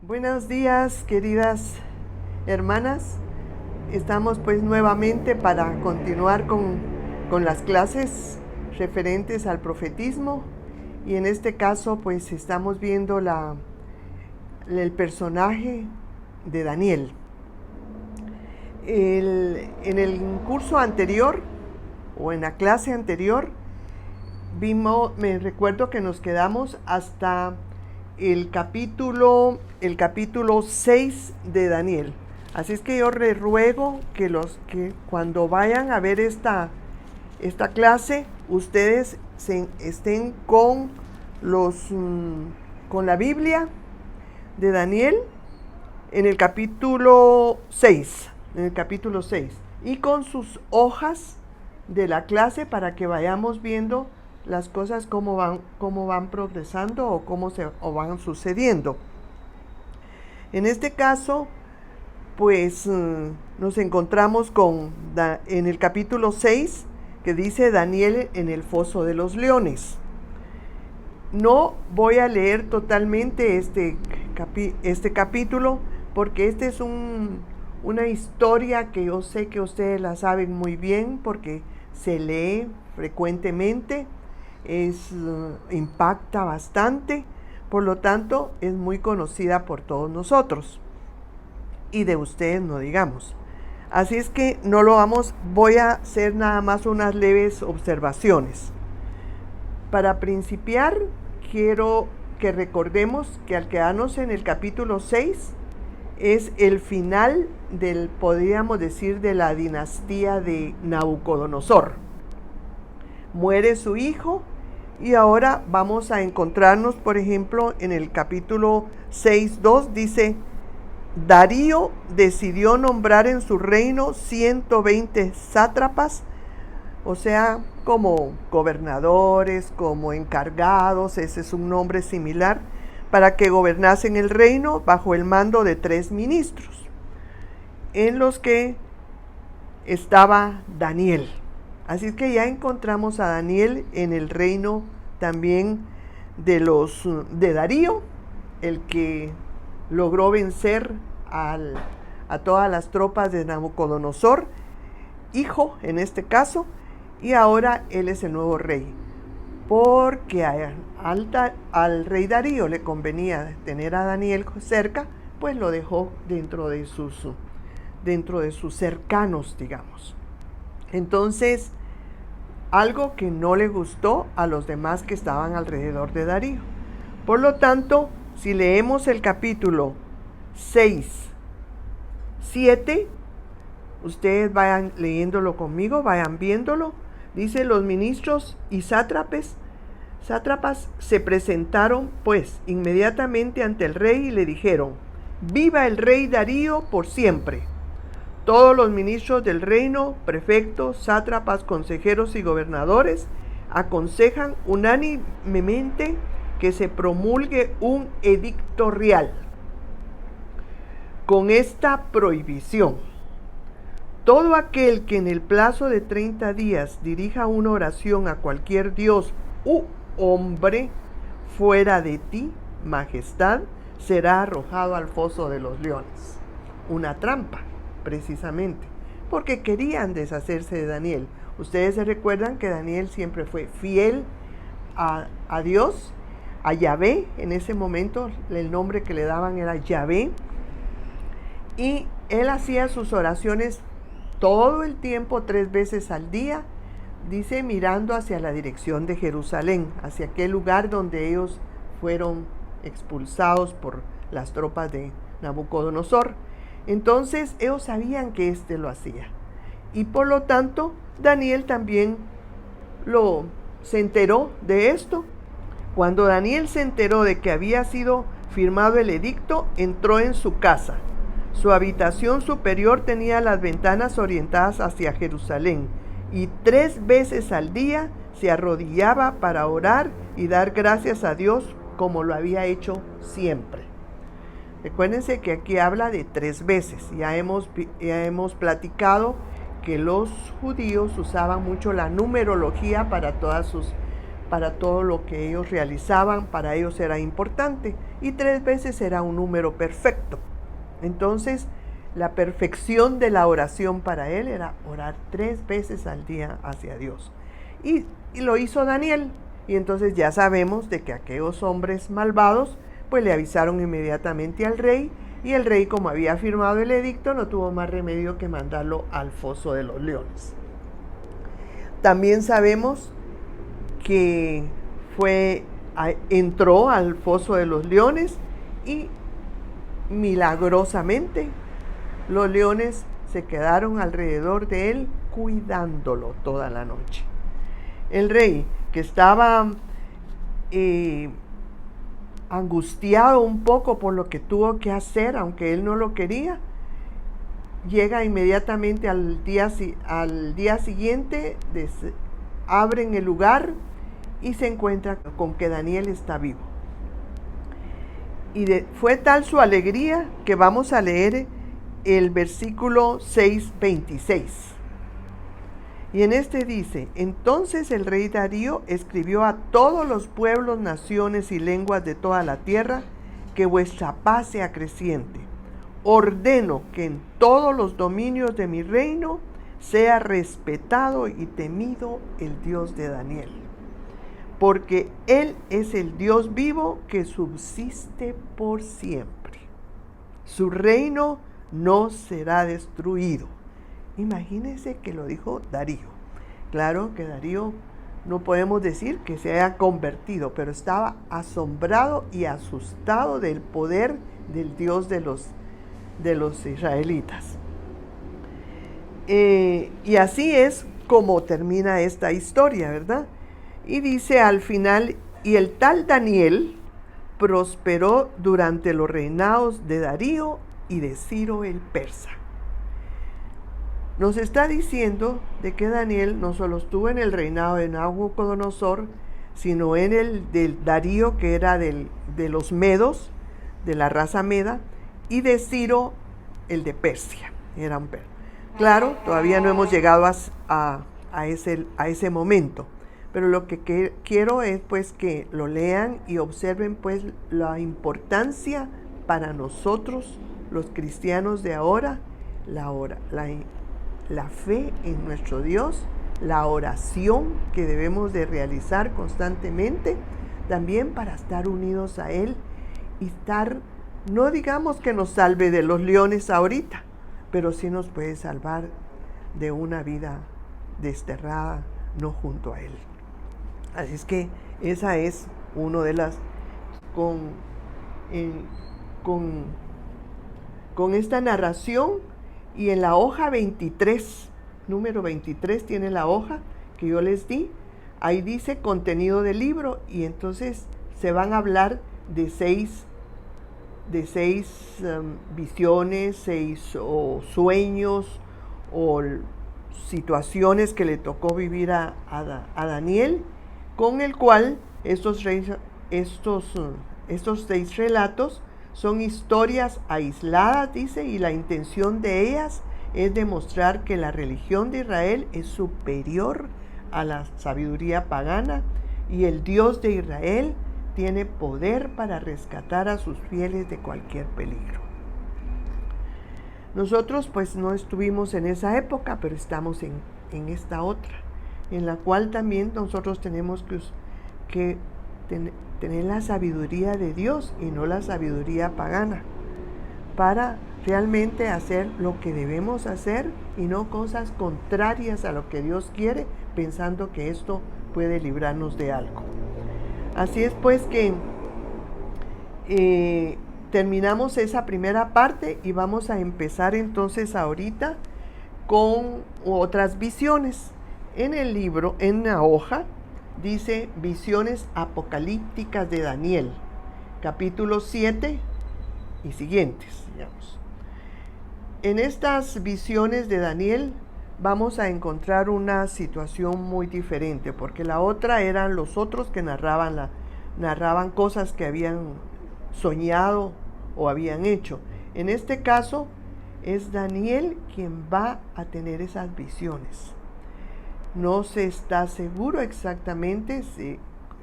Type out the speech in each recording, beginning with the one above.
Buenos días, queridas hermanas. Estamos pues nuevamente para continuar con las clases referentes al profetismo, y en este caso pues estamos viendo el personaje de Daniel. En el curso anterior o en la clase anterior me recuerdo que nos quedamos hasta el capítulo 6 de Daniel. Así es que yo les ruego que cuando vayan a ver esta clase, ustedes estén con con la Biblia de Daniel en el capítulo 6, y con sus hojas de la clase para que vayamos viendo las cosas cómo van progresando o van sucediendo. En este caso, pues nos encontramos en el capítulo 6, que dice Daniel en el foso de los leones. No voy a leer totalmente este capítulo, porque este es una historia que yo sé que ustedes la saben muy bien, porque se lee frecuentemente, impacta bastante, por lo tanto es muy conocida por todos nosotros, y de ustedes no digamos. Así es que voy a hacer nada más unas leves observaciones. Para principiar, quiero que recordemos que al quedarnos en el capítulo 6 es el final podríamos decir, de la dinastía de Nabucodonosor. Muere su hijo, y ahora vamos a encontrarnos, por ejemplo, en el capítulo 6:2 dice: Darío decidió nombrar en su reino 120 sátrapas, o sea, como gobernadores, como encargados, ese es un nombre similar, para que gobernasen el reino bajo el mando de 3 ministros, en los que estaba Daniel. Así es que ya encontramos a Daniel en el reino también de Darío, el que logró vencer a todas las tropas de Nabucodonosor, hijo en este caso, y ahora él es el nuevo rey, porque al rey Darío le convenía tener a Daniel cerca, pues lo dejó dentro de sus cercanos, digamos. Entonces, algo que no le gustó a los demás que estaban alrededor de Darío. Por lo tanto, si leemos el capítulo 6, 7, ustedes vayan leyéndolo conmigo, vayan viéndolo. Dice: los ministros y sátrapas se presentaron pues inmediatamente ante el rey y le dijeron: viva el rey Darío por siempre. Todos los ministros del reino, prefectos, sátrapas, consejeros y gobernadores aconsejan unánimemente que se promulgue un edicto real con esta prohibición: todo aquel que en el plazo de 30 días dirija una oración a cualquier dios u hombre fuera de ti, majestad, será arrojado al foso de los leones. Una trampa, precisamente, porque querían deshacerse de Daniel. Ustedes se recuerdan que Daniel siempre fue fiel a Dios, a Yahvé. En ese momento el nombre que le daban era Yahvé, y él hacía sus oraciones todo el tiempo, 3 veces al día, dice, mirando hacia la dirección de Jerusalén, hacia aquel lugar donde ellos fueron expulsados por las tropas de Nabucodonosor. Entonces ellos sabían que lo hacía, y por lo tanto Daniel también se enteró de esto. Cuando Daniel se enteró de que había sido firmado el edicto, entró en su casa. Su habitación superior tenía las ventanas orientadas hacia Jerusalén, y 3 veces al día se arrodillaba para orar y dar gracias a Dios, como lo había hecho siempre. Recuérdense que aquí habla de 3 veces. Ya hemos platicado que los judíos usaban mucho la numerología para todas sus para todo lo que ellos realizaban, para ellos era importante, y 3 veces era un número perfecto. Entonces, la perfección de la oración para él era orar 3 veces al día hacia Dios. Y lo hizo Daniel. Y entonces ya sabemos de que aquellos hombres malvados pues le avisaron inmediatamente al rey, y el rey, como había firmado el edicto, no tuvo más remedio que mandarlo al foso de los leones. También sabemos que entró al foso de los leones y milagrosamente los leones se quedaron alrededor de él cuidándolo toda la noche. El rey, que estaba angustiado un poco por lo que tuvo que hacer, aunque él no lo quería, llega inmediatamente al día siguiente, abren el lugar y se encuentra con que Daniel está vivo. Y fue tal su alegría que vamos a leer el versículo 6:26. Y en este dice: entonces el rey Darío escribió a todos los pueblos, naciones y lenguas de toda la tierra, que vuestra paz sea creciente. Ordeno que en todos los dominios de mi reino sea respetado y temido el Dios de Daniel, porque Él es el Dios vivo que subsiste por siempre. Su reino no será destruido. Imagínense que lo dijo Darío. Claro que Darío no podemos decir que se haya convertido, pero estaba asombrado y asustado del poder del Dios de los israelitas. Y así es como termina esta historia, ¿verdad? Y dice al final: y el tal Daniel prosperó durante los reinados de Darío y de Ciro el persa. Nos está diciendo de que Daniel no solo estuvo en el reinado de Nabucodonosor, sino en el del Darío, que era de los medos, de la raza meda, y de Ciro, el de Persia. Era un persa. Claro, todavía no hemos llegado a ese momento, pero lo que quiero es pues que lo lean y observen pues la importancia para nosotros, los cristianos de ahora, la fe en nuestro Dios, la oración que debemos de realizar constantemente, también para estar unidos a Él y no digamos que nos salve de los leones ahorita, pero sí nos puede salvar de una vida desterrada, no junto a Él. Así es que esa es una de las, con esta narración. Y en la hoja 23, número 23, tiene la hoja que yo les di. Ahí dice contenido del libro, y entonces se van a hablar de seis visiones, 6 sueños o situaciones que le tocó vivir a Daniel, con el cual estos 6 relatos son historias aisladas, dice, y la intención de ellas es demostrar que la religión de Israel es superior a la sabiduría pagana, y el Dios de Israel tiene poder para rescatar a sus fieles de cualquier peligro. Nosotros pues no estuvimos en esa época, pero estamos en esta otra, en la cual también nosotros tenemos que tener la sabiduría de Dios y no la sabiduría pagana, para realmente hacer lo que debemos hacer y no cosas contrarias a lo que Dios quiere, pensando que esto puede librarnos de algo. Así es pues que terminamos esa primera parte y vamos a empezar entonces ahorita con otras visiones. En el libro, en la hoja, dice visiones apocalípticas de Daniel, capítulo 7 y siguientes, digamos. En estas visiones de Daniel vamos a encontrar una situación muy diferente, porque la otra eran los otros que narraban cosas que habían soñado o habían hecho. En este caso es Daniel quien va a tener esas visiones. No se está seguro exactamente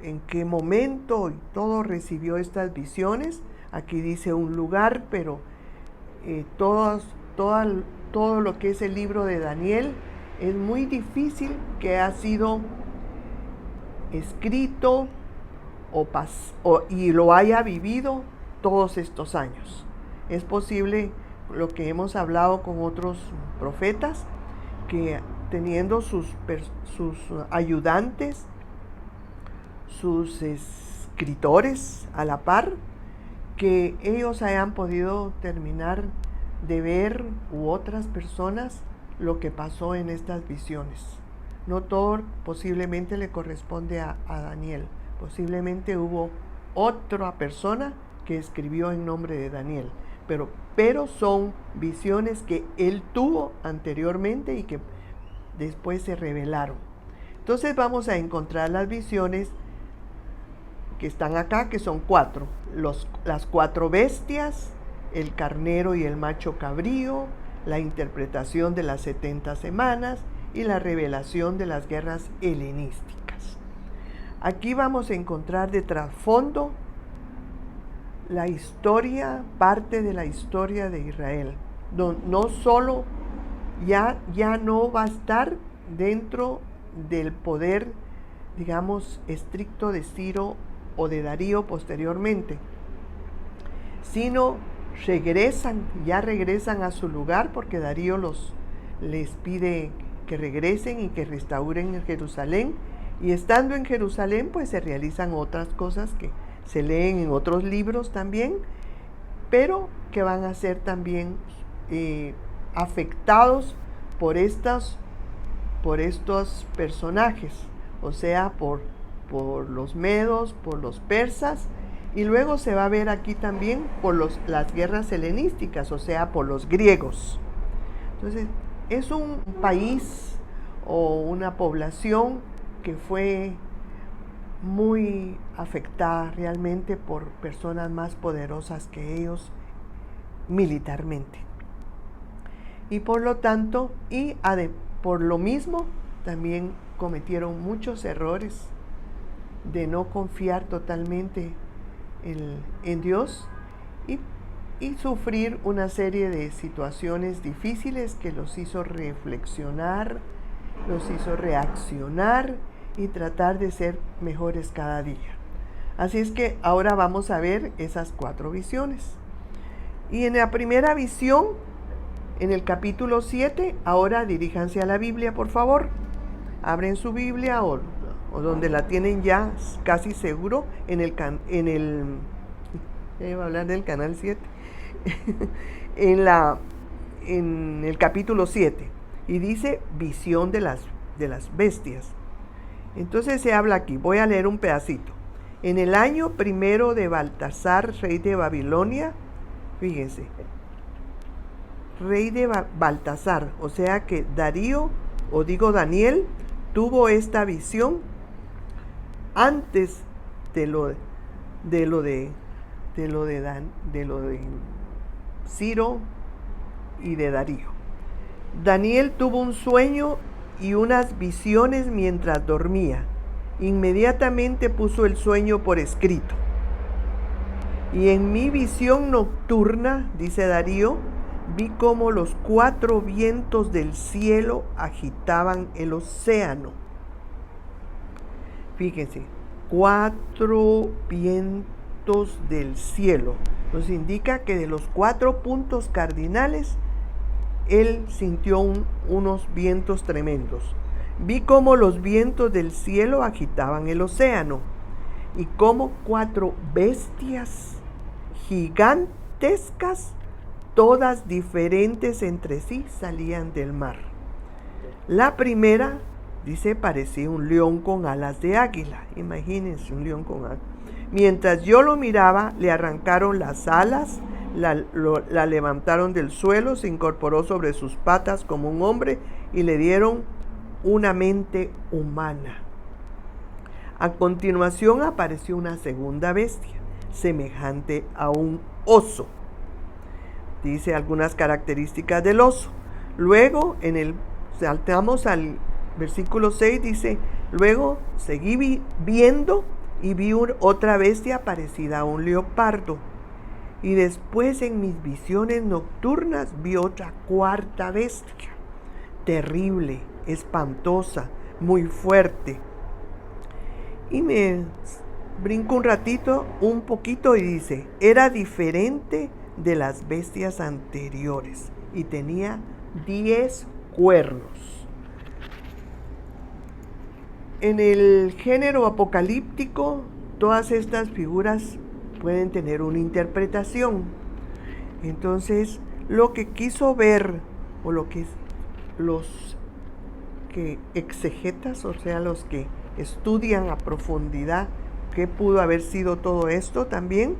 en qué momento y todo recibió estas visiones. Aquí dice un lugar, pero todo lo que es el libro de Daniel es muy difícil que ha sido escrito y lo haya vivido todos estos años. Es posible lo que hemos hablado con otros profetas, que teniendo sus ayudantes, sus escritores a la par, que ellos hayan podido terminar de ver, u otras personas, lo que pasó en estas visiones. No todo posiblemente le corresponde a Daniel. Posiblemente hubo otra persona que escribió en nombre de Daniel, pero son visiones que él tuvo anteriormente y que después se revelaron. Entonces vamos a encontrar las visiones que están acá, que son 4. Las 4 bestias, el carnero y el macho cabrío, la interpretación de las 70 semanas y la revelación de las guerras helenísticas. Aquí vamos a encontrar de trasfondo la historia, parte de la historia de Israel. No solo ya no va a estar dentro del poder, digamos, estricto de Ciro o de Darío posteriormente, sino ya regresan a su lugar, porque Darío les pide que regresen y que restauren en Jerusalén, y estando en Jerusalén pues se realizan otras cosas que se leen en otros libros también, pero que van a ser también afectados por estos personajes, o sea, por los medos, por los persas, y luego se va a ver aquí también por las guerras helenísticas, o sea, por los griegos. Entonces, es un país o una población que fue muy afectada realmente por personas más poderosas que ellos militarmente. Y por lo tanto, por lo mismo, también cometieron muchos errores de no confiar totalmente en Dios y sufrir una serie de situaciones difíciles que los hizo reflexionar, los hizo reaccionar y tratar de ser mejores cada día. Así es que ahora vamos a ver esas 4 visiones. Y en la primera visión, en el capítulo 7, ahora diríjanse a la Biblia, por favor. Abren su Biblia o donde la tienen ya casi seguro, voy a hablar del canal 7, en el capítulo 7, y dice visión de las bestias. Entonces se habla aquí, voy a leer un pedacito. En el año 1 de Baltasar, rey de Babilonia, fíjense, rey de Baltasar, o sea que Darío, o digo Daniel, tuvo esta visión antes de lo de Ciro y de Darío. Daniel tuvo un sueño y unas visiones mientras dormía. Inmediatamente puso el sueño por escrito. Y en mi visión nocturna, dice Darío, vi cómo los 4 vientos del cielo agitaban el océano. Fíjense, 4 vientos del cielo. Nos indica que de los 4 puntos cardinales, él sintió unos vientos tremendos. Vi cómo los vientos del cielo agitaban el océano y cómo 4 bestias gigantescas, todas diferentes entre sí, salían del mar. La primera, dice, parecía un león con alas de águila. Imagínense un león con alas. Mientras yo lo miraba, le arrancaron las alas, la levantaron del suelo, se incorporó sobre sus patas como un hombre y le dieron una mente humana. A continuación apareció una segunda bestia, semejante a un oso. Dice algunas características del oso. Luego, saltamos al versículo 6, dice, luego seguí viendo y vi otra bestia parecida a un leopardo. Y después en mis visiones nocturnas vi otra cuarta bestia, terrible, espantosa, muy fuerte. Y me brinco un ratito, un poquito, y dice, era diferente de las bestias anteriores y tenía 10 cuernos. En el género apocalíptico, todas estas figuras pueden tener una interpretación. Entonces, lo que quiso ver, o lo que los que exegetas, o sea, los que estudian a profundidad qué pudo haber sido todo esto, también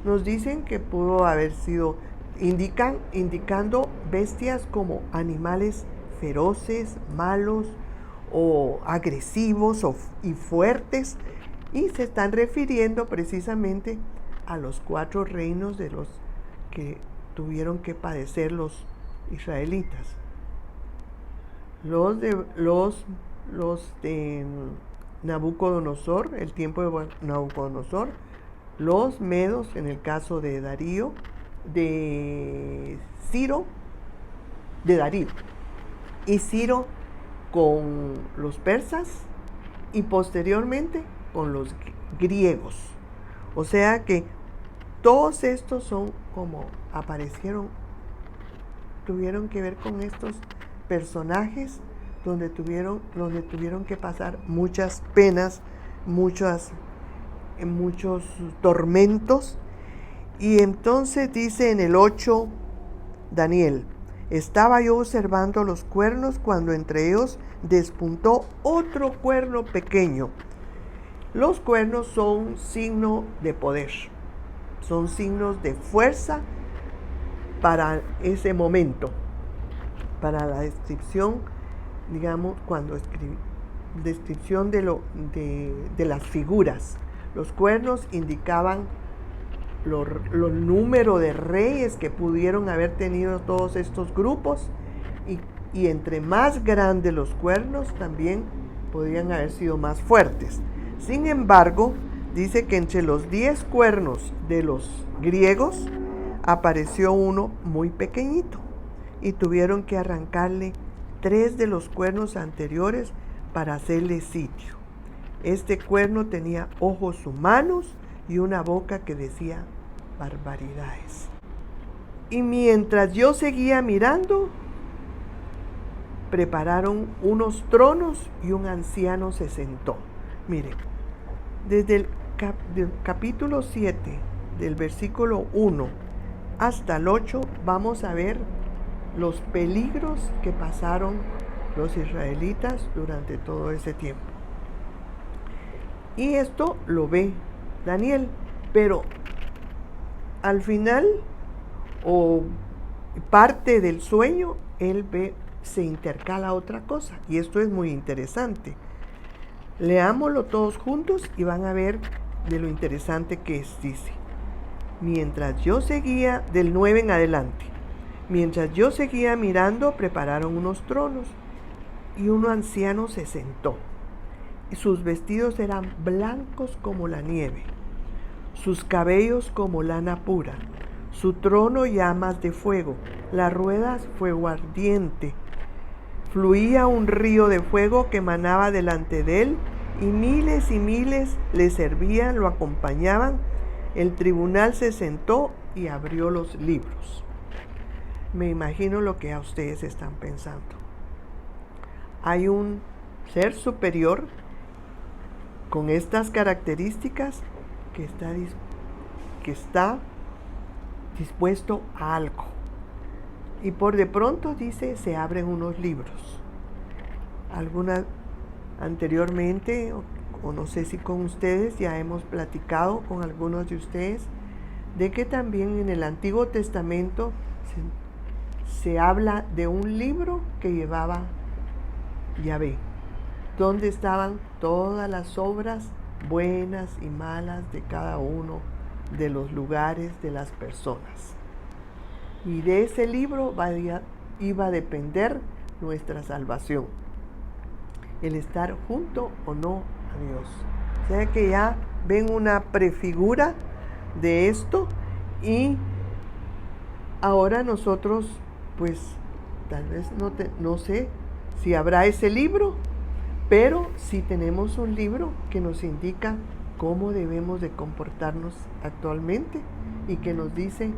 nos dicen que pudo haber sido, indicando bestias como animales feroces, malos o agresivos y fuertes, y se están refiriendo precisamente a los 4 reinos de los que tuvieron que padecer los israelitas. Los de Nabucodonosor, el tiempo de Nabucodonosor, los medos en el caso de Darío, de Darío, y Ciro con los persas y posteriormente con los griegos. O sea que todos estos son como aparecieron, tuvieron que ver con estos personajes donde tuvieron que pasar muchas penas, muchos tormentos. Y entonces dice en el 8, Daniel, estaba yo observando los cuernos cuando entre ellos despuntó otro cuerno pequeño. Los cuernos son signo de poder, son signos de fuerza para ese momento, para la descripción, digamos, cuando descripción de las figuras. Los cuernos indicaban los números de reyes que pudieron haber tenido todos estos grupos, y entre más grandes los cuernos también podían haber sido más fuertes. Sin embargo, dice que entre los 10 cuernos de los griegos apareció uno muy pequeñito y tuvieron que arrancarle 3 de los cuernos anteriores para hacerle sitio. Este cuerno tenía ojos humanos y una boca que decía barbaridades. Y mientras yo seguía mirando, prepararon unos tronos y un anciano se sentó. Miren, desde el capítulo 7, del versículo 1 hasta el 8, vamos a ver los peligros que pasaron los israelitas durante todo ese tiempo. Y esto lo ve Daniel, pero al final, o parte del sueño, él ve, se intercala otra cosa, y esto es muy interesante. Leámoslo todos juntos y van a ver de lo interesante que es. Dice, mientras yo seguía, del 9 en adelante, mientras yo seguía mirando, prepararon unos tronos y un anciano se sentó. Y sus vestidos eran blancos como la nieve, sus cabellos como lana pura, su trono llamas de fuego, las ruedas fuego ardiente. Fluía un río de fuego que emanaba delante de él, y miles le servían, lo acompañaban. El tribunal se sentó y abrió los libros. Me imagino lo que a ustedes están pensando. Hay un ser superior con estas características que está dispuesto a algo. Y por de pronto dice, se abren unos libros. Anteriormente, o no sé si con ustedes, ya hemos platicado con algunos de ustedes, de que también en el Antiguo Testamento se habla de un libro que llevaba Yahvé, donde estaban todas las obras buenas y malas de cada uno de los lugares, de las personas. Y de ese libro iba a depender nuestra salvación, el estar junto o no a Dios. O sea que ya ven una prefigura de esto, y ahora nosotros, pues, tal vez no sé si habrá ese libro, pero sí tenemos un libro que nos indica cómo debemos de comportarnos actualmente y que nos dice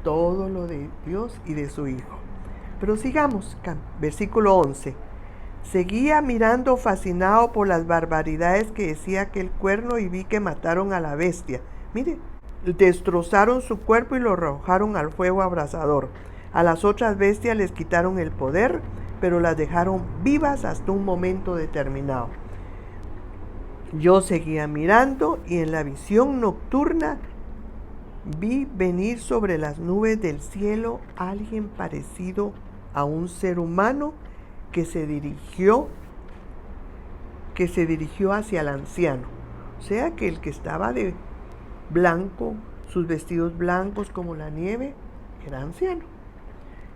todo lo de Dios y de su Hijo. Pero sigamos, versículo 11. Seguía mirando fascinado por las barbaridades que decía aquel cuerno y vi que mataron a la bestia. Mire, destrozaron su cuerpo y lo arrojaron al fuego abrasador. A las otras bestias les quitaron el poder, pero las dejaron vivas hasta un momento determinado. Yo seguía mirando y en la visión nocturna vi venir sobre las nubes del cielo alguien parecido a un ser humano que se dirigió hacia el anciano. O sea que el que estaba de blanco, sus vestidos blancos como la nieve, era anciano.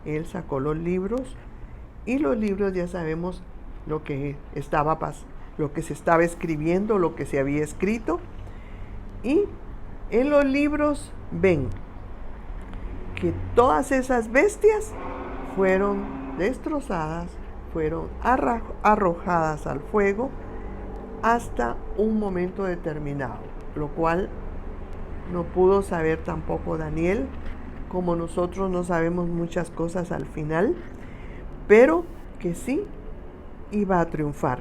Él sacó los libros, y los libros ya sabemos lo que se estaba escribiendo, lo que se había escrito. Y en los libros ven que todas esas bestias fueron destrozadas, fueron arrojadas al fuego hasta un momento determinado, lo cual no pudo saber tampoco Daniel, como nosotros no sabemos muchas cosas al final, pero que sí iba a triunfar.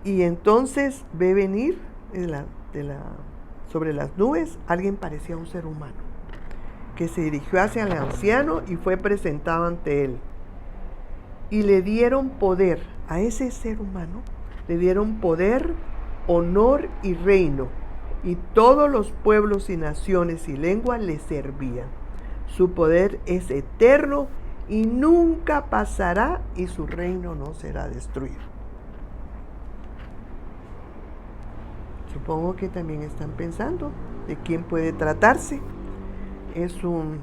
Y entonces ve venir sobre las nubes alguien parecía un ser humano, que se dirigió hacia el anciano y fue presentado ante él. Y le dieron poder a ese ser humano, le dieron poder, honor y reino, y todos los pueblos y naciones y lenguas le servían. Su poder es eterno y nunca pasará, y su reino no será destruido. Supongo que también están pensando de quién puede tratarse. Es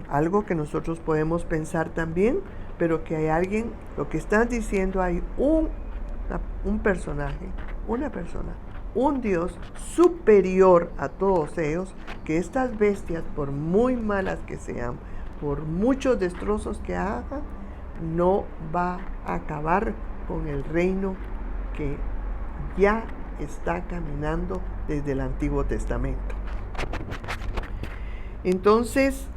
algo que nosotros podemos pensar también, pero que hay alguien, lo que están diciendo, hay un personaje, una persona, un Dios superior a todos ellos, que estas bestias, por muy malas que sean, por muchos destrozos que hagan, no va a acabar con el reino que ya está caminando desde el Antiguo Testamento. Entonces,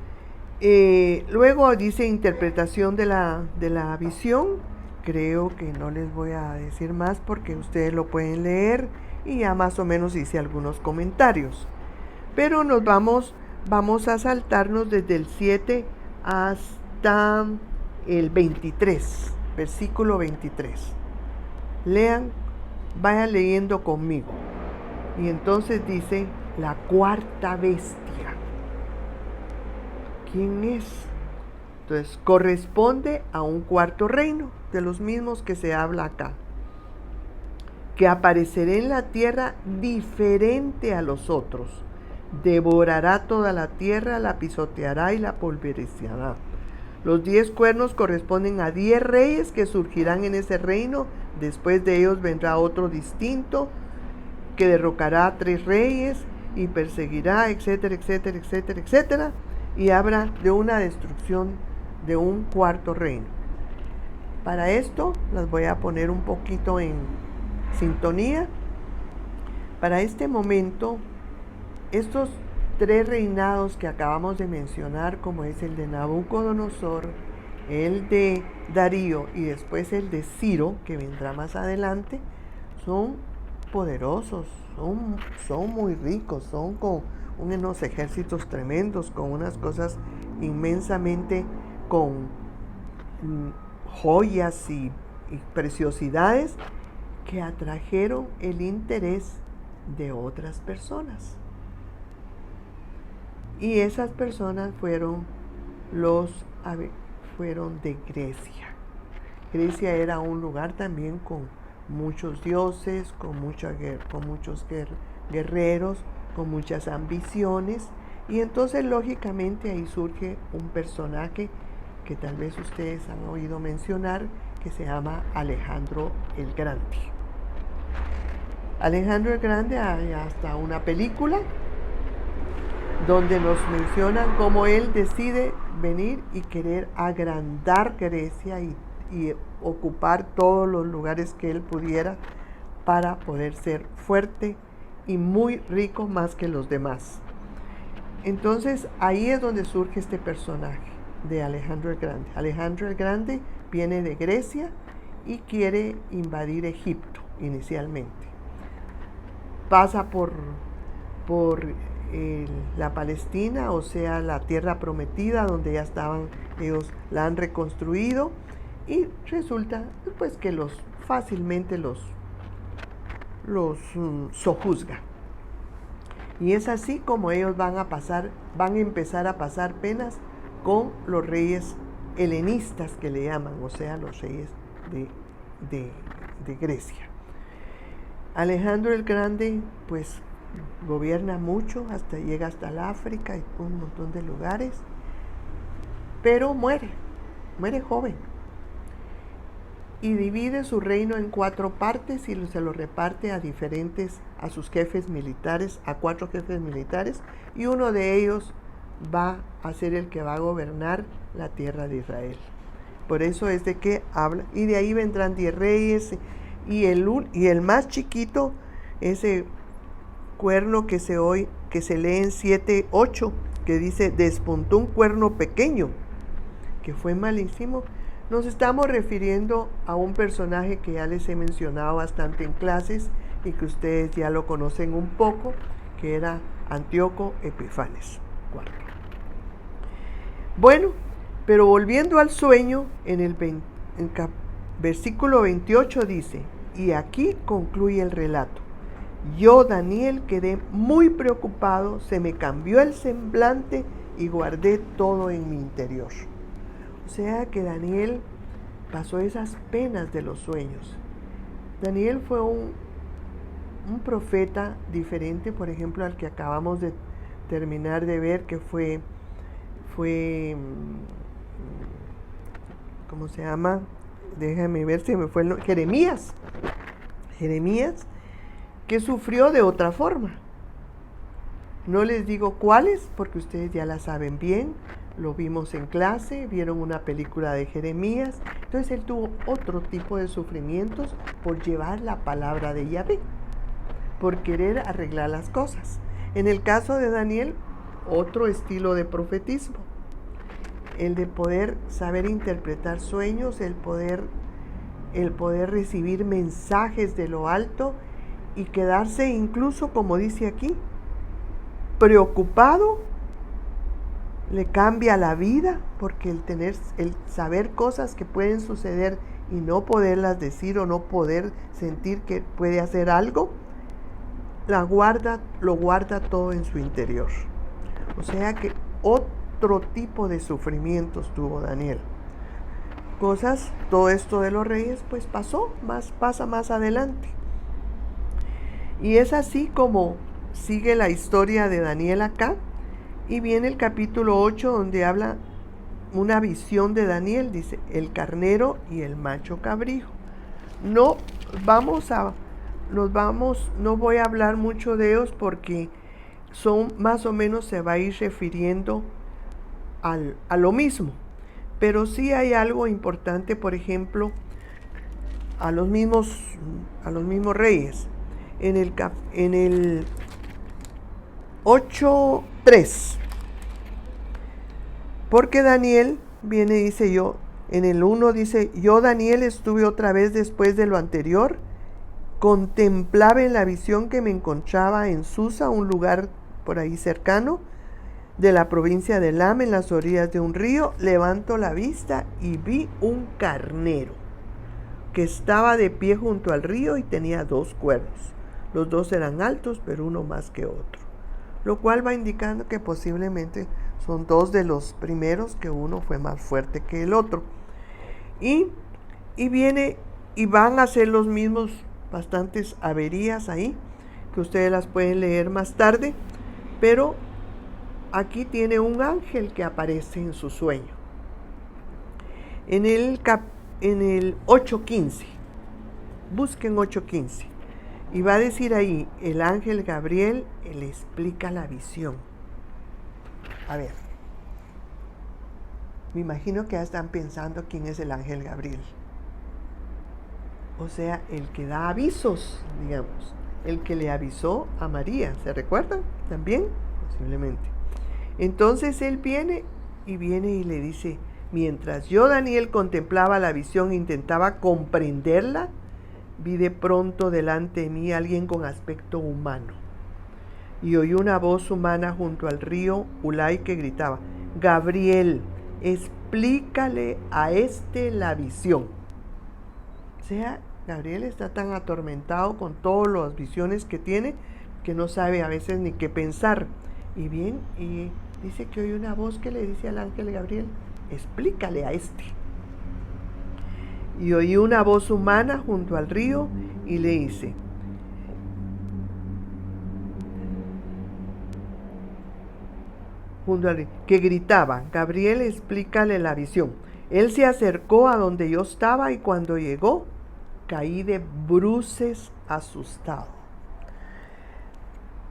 luego dice interpretación de la visión. Creo que no les voy a decir más porque ustedes lo pueden leer, y ya más o menos hice algunos comentarios. Pero vamos a saltarnos desde el 7 hasta el 23, versículo 23. Lean, vayan leyendo conmigo. Y entonces dice, la cuarta bestia. ¿Quién es? Entonces, corresponde a un cuarto reino, de los mismos que se habla acá, que aparecerá en la tierra diferente a los otros. Devorará toda la tierra, la pisoteará y la pulverizará. Los 10 cuernos corresponden a 10 reyes que surgirán en ese reino. Después de ellos vendrá otro distinto, que derrocará a 3 reyes y perseguirá, etcétera, etcétera, etcétera, etcétera. Y habla de una destrucción de un cuarto reino. Para esto las voy a poner un poquito en sintonía. Para este momento, estos 3 reinados que acabamos de mencionar, como es el de Nabucodonosor, el de Darío y después el de Ciro, que vendrá más adelante, son poderosos, son muy ricos, son con unos ejércitos tremendos, con unas cosas inmensamente, con joyas y preciosidades que atrajeron el interés de otras personas. Y esas personas fueron de Grecia. Grecia era un lugar también con muchos dioses, con muchos guerreros, con muchas ambiciones, y entonces lógicamente ahí surge un personaje que tal vez ustedes han oído mencionar, que se llama Alejandro el Grande. Alejandro el Grande hay hasta una película donde nos mencionan cómo él decide venir y querer agrandar Grecia y ocupar todos los lugares que él pudiera para poder ser fuerte y muy rico más que los demás. Entonces ahí es donde surge este personaje de Alejandro el Grande. Alejandro el Grande viene de Grecia y quiere invadir Egipto inicialmente. Pasa por la Palestina, o sea, la tierra prometida donde ya estaban, ellos la han reconstruido, y resulta pues que fácilmente los sojuzga. Y es así como ellos van a empezar a pasar penas con los reyes helenistas, que le llaman, o sea, los reyes de Grecia. Alejandro el Grande pues gobierna mucho, llega hasta el África y un montón de lugares, pero muere joven, y divide su reino en 4 partes y se lo reparte a sus jefes militares, a 4 jefes militares, y uno de ellos va a ser el que va a gobernar la tierra de Israel. Por eso es de que habla, y de ahí vendrán 10 reyes, y el más chiquito, ese cuerno que se lee en 7:8, que dice, despuntó un cuerno pequeño, que fue malísimo. Nos estamos refiriendo a un personaje que ya les he mencionado bastante en clases y que ustedes ya lo conocen un poco, que era Antíoco Epifanes IV. Bueno, pero volviendo al sueño, en el versículo 28 dice, y aquí concluye el relato. Yo, Daniel, quedé muy preocupado, se me cambió el semblante y guardé todo en mi interior. O sea que Daniel pasó esas penas de los sueños. Daniel fue un profeta diferente, por ejemplo, al que acabamos de terminar de ver, que fue ¿cómo se llama? Déjame ver si me fue el nombre. Jeremías, que sufrió de otra forma. No les digo cuáles, porque ustedes ya la saben bien, lo vimos en clase, vieron una película de Jeremías. Entonces él tuvo otro tipo de sufrimientos por llevar la palabra de Yahvé, por querer arreglar las cosas. En el caso de Daniel, otro estilo de profetismo, el de poder saber interpretar sueños, el poder recibir mensajes de lo alto y quedarse incluso, como dice aquí, preocupado. Le cambia la vida, porque el saber cosas que pueden suceder y no poderlas decir o no poder sentir que puede hacer algo, lo guarda todo en su interior. O sea que otro tipo de sufrimientos tuvo Daniel. Todo esto de los reyes pues pasa más adelante. Y es así como sigue la historia de Daniel acá, y viene el capítulo 8 donde habla una visión de Daniel, dice, el carnero y el macho cabrío. No voy a hablar mucho de ellos porque más o menos se va a ir refiriendo a lo mismo, pero sí hay algo importante, por ejemplo, a los mismos reyes. En el 8:3, porque Daniel viene, dice yo, en el 1 dice, yo Daniel estuve otra vez después de lo anterior, contemplaba en la visión que me encontraba en Susa, un lugar por ahí cercano de la provincia de Elam, en las orillas de un río. Levanto la vista y vi un carnero que estaba de pie junto al río y tenía 2 cuernos. Los 2 eran altos, pero uno más que otro, lo cual va indicando que posiblemente son 2 de los primeros, que uno fue más fuerte que el otro. Y viene y van a ser los mismos, bastantes averías ahí, que ustedes las pueden leer más tarde, pero aquí tiene un ángel que aparece en su sueño. En el 8:15, busquen 8:15, Y va a decir ahí, el ángel Gabriel le explica la visión. A ver, me imagino que ya están pensando quién es el ángel Gabriel. O sea, el que da avisos, digamos. El que le avisó a María, ¿se recuerdan? ¿También? Posiblemente. Entonces él viene y le dice, mientras yo, Daniel, contemplaba la visión e intentaba comprenderla, vi de pronto delante de mí a alguien con aspecto humano. Y oí una voz humana junto al río Ulai que gritaba, Gabriel, explícale a la visión. O sea, Gabriel está tan atormentado con todas las visiones que tiene que no sabe a veces ni qué pensar. Y dice que oye una voz que le dice al ángel Gabriel, explícale a Y oí una voz humana junto al río y le dice, junto al río, que gritaba, Gabriel, explícale la visión. Él se acercó a donde yo estaba y cuando llegó, caí de bruces asustado.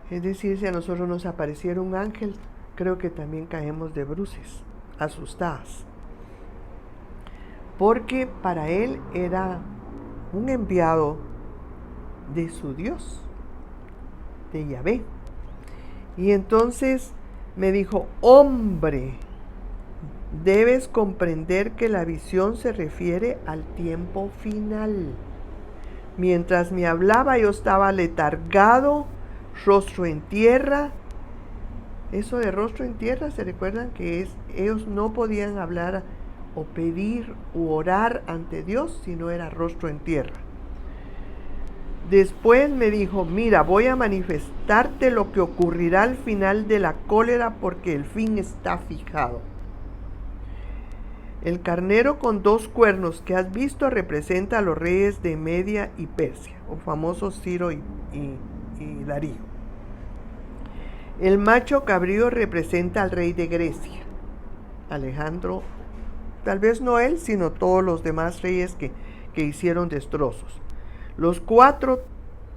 Es decir, si a nosotros nos apareciera un ángel, creo que también caemos de bruces, asustadas. Porque para él era un enviado de su Dios, de Yahvé. Y entonces me dijo, hombre, debes comprender que la visión se refiere al tiempo final. Mientras me hablaba yo estaba letargado, rostro en tierra. Eso de rostro en tierra, ¿se recuerdan que ellos no podían hablar o pedir u orar ante Dios si no era rostro en tierra? Después me dijo, mira, voy a manifestarte lo que ocurrirá al final de la cólera porque el fin está fijado. El carnero con 2 cuernos que has visto representa a los reyes de Media y Persia, o famosos Ciro y Darío. El macho cabrío representa al rey de Grecia, Alejandro, tal vez no él, sino todos los demás reyes que hicieron destrozos. Los 4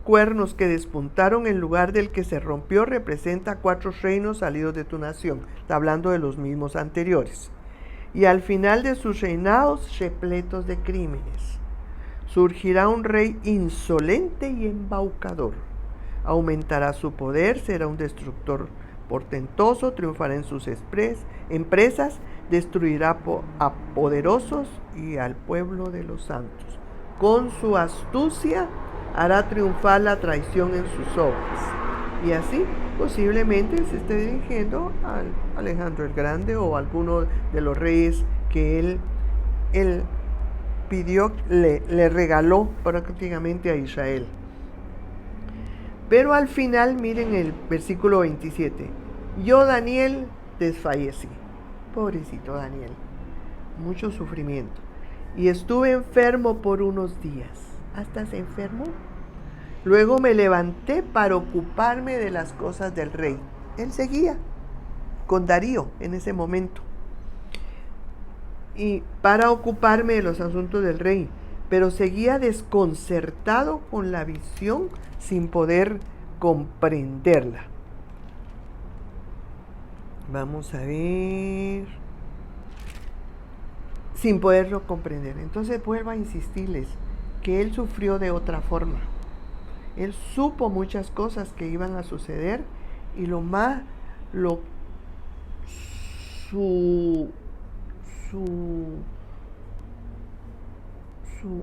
cuernos que despuntaron en lugar del que se rompió representa 4 reinos salidos de tu nación, está hablando de los mismos anteriores. Y al final de sus reinados repletos de crímenes, surgirá un rey insolente y embaucador. Aumentará su poder, será un destructor portentoso, triunfará en sus empresas, destruirá a poderosos y al pueblo de los santos. Con su astucia hará triunfar la traición en sus obras. Y así posiblemente se esté dirigiendo a Alejandro el Grande o a alguno de los reyes que él pidió, le regaló prácticamente a Israel. Pero al final, miren el versículo 27. Yo, Daniel, desfallecí. Pobrecito Daniel. Mucho sufrimiento. Y estuve enfermo por unos días. ¿Hasta se enfermó? Luego me levanté para ocuparme de las cosas del rey. Él seguía con Darío en ese momento. Y para ocuparme de los asuntos del rey. Pero seguía desconcertado con la visión sin poder comprenderla. Vamos a ver. Sin poderlo comprender. Entonces vuelvo a insistirles que él sufrió de otra forma. Él supo muchas cosas que iban a suceder y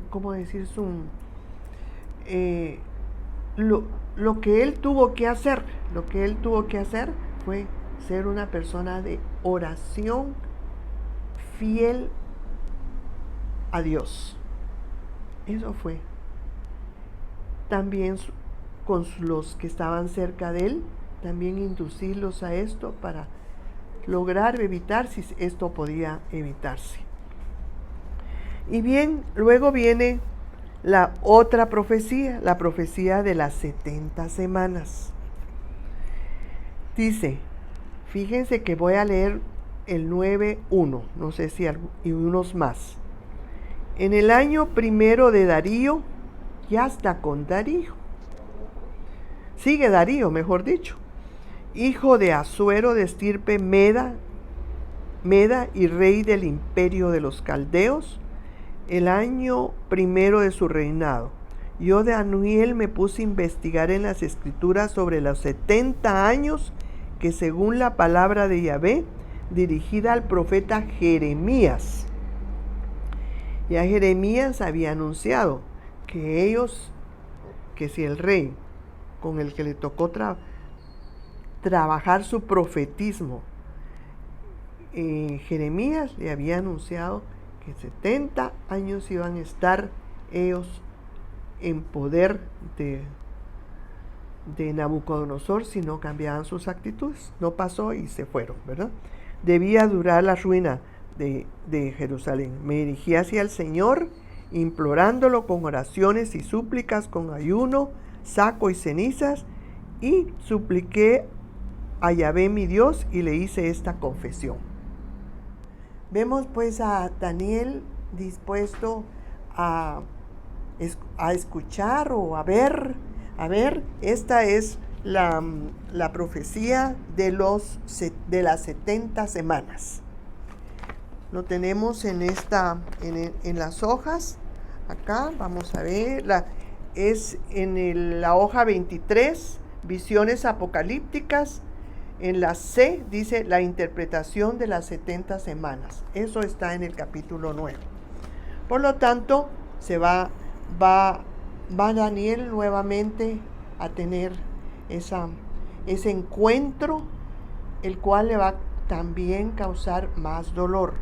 ¿cómo decir? Lo que él tuvo que hacer, fue ser una persona de oración fiel a Dios. Eso fue. También con los que estaban cerca de él, también inducirlos a esto para lograr evitar si esto podía evitarse. Y bien, luego viene la otra profecía, la profecía de las 70 semanas. Dice, fíjense que voy a leer el 9:1, no sé si y unos más. En el año 1 de Darío, ya está con Darío. sigue Darío, mejor dicho, hijo de Asuero de estirpe Meda y rey del imperio de los caldeos, el año primero de su reinado. Yo, Daniel, me puse a investigar en las escrituras sobre los 70 años que, según la palabra de Yahvé, dirigida al profeta Jeremías. Ya Jeremías había anunciado que si el rey con el que le tocó trabajar su profetismo, Jeremías le había anunciado que 70 años iban a estar ellos en poder de Nabucodonosor si no cambiaban sus actitudes. No pasó y se fueron, ¿verdad? Debía durar la ruina de Jerusalén. Me dirigí hacia el Señor, implorándolo con oraciones y súplicas, con ayuno, saco y cenizas, y supliqué a Yahvé mi Dios y le hice esta confesión. Vemos pues a Daniel dispuesto a escuchar o a ver, esta es la profecía de las 70 semanas. Lo tenemos en las hojas. Acá vamos a ver, es en la hoja 23, visiones apocalípticas. En la C dice la interpretación de las 70 semanas. Eso está en el capítulo 9. Por lo tanto, va Daniel nuevamente a tener ese encuentro, el cual le va también causar más dolor.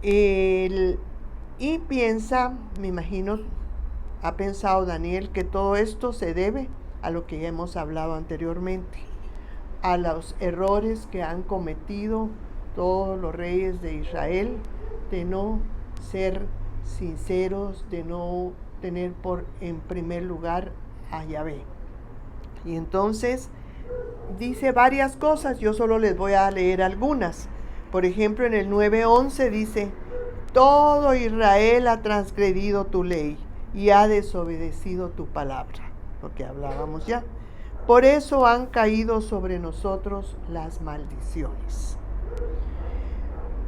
Y piensa, me imagino, ha pensado Daniel que todo esto se debe a lo que ya hemos hablado anteriormente, a los errores que han cometido todos los reyes de Israel, de no ser sinceros, de no tener en primer lugar a Yahvé. Y entonces dice varias cosas, yo solo les voy a leer algunas. Por ejemplo, en el 9:11 dice: todo Israel ha transgredido tu ley y ha desobedecido tu palabra, lo que hablábamos ya. Por eso han caído sobre nosotros las maldiciones.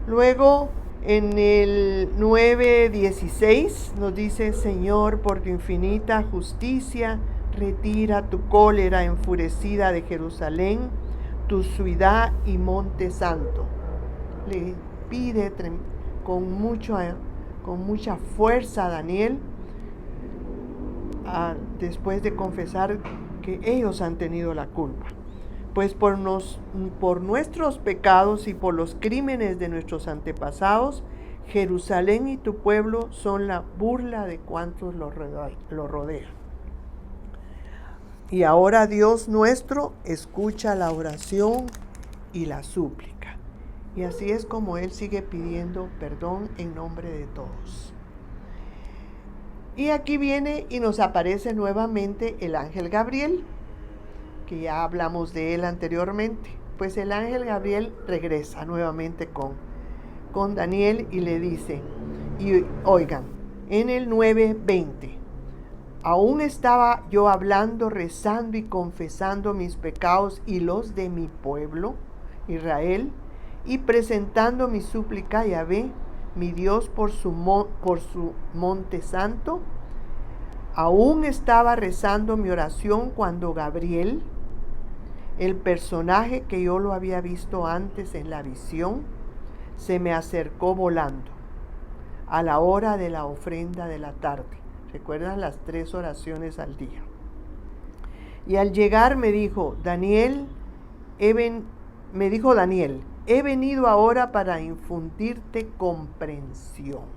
Luego, en el 9:16 nos dice: Señor, por tu infinita justicia, retira tu cólera enfurecida de Jerusalén, tu ciudad y monte santo. Le pide con mucha fuerza a Daniel, después de confesar que ellos han tenido la culpa. Pues por nuestros pecados y por los crímenes de nuestros antepasados, Jerusalén y tu pueblo son la burla de cuantos lo rodean. Y ahora, Dios nuestro, escucha la oración y la súplica. Y así es como Él sigue pidiendo perdón en nombre de todos. Y aquí viene y nos aparece nuevamente el ángel Gabriel, que ya hablamos de él anteriormente. Pues el ángel Gabriel regresa nuevamente con Daniel y le dice, y oigan, en el 9:20, aún estaba yo hablando, rezando y confesando mis pecados y los de mi pueblo, Israel, y presentando mi súplica a Yahvé, mi Dios, por su monte santo. Aún estaba rezando mi oración cuando Gabriel, el personaje que yo lo había visto antes en la visión, se me acercó volando a la hora de la ofrenda de la tarde. ¿Recuerdan las 3 oraciones al día? Y al llegar me dijo, Daniel, he venido ahora para infundirte comprensión.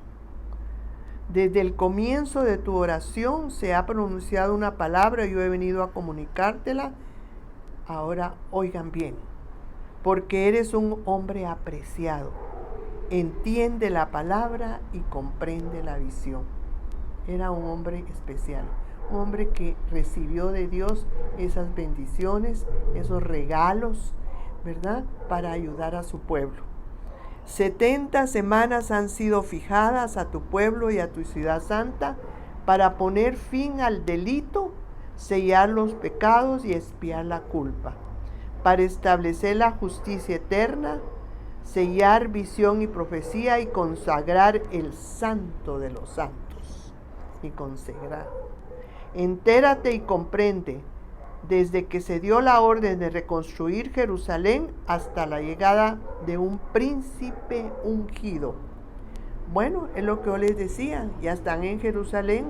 Desde el comienzo de tu oración se ha pronunciado una palabra y yo he venido a comunicártela. Ahora oigan bien, porque eres un hombre apreciado. Entiende la palabra y comprende la visión. Era un hombre especial, un hombre que recibió de Dios esas bendiciones, esos regalos, ¿verdad?, para ayudar a su pueblo. 70 semanas han sido fijadas a tu pueblo y a tu ciudad santa para poner fin al delito, sellar los pecados y expiar la culpa, para establecer la justicia eterna, sellar visión y profecía y consagrar el santo de los santos. Y consagrar. Entérate y comprende, desde que se dio la orden de reconstruir Jerusalén hasta la llegada de un príncipe ungido. Bueno, es lo que yo les decía, ya están en Jerusalén,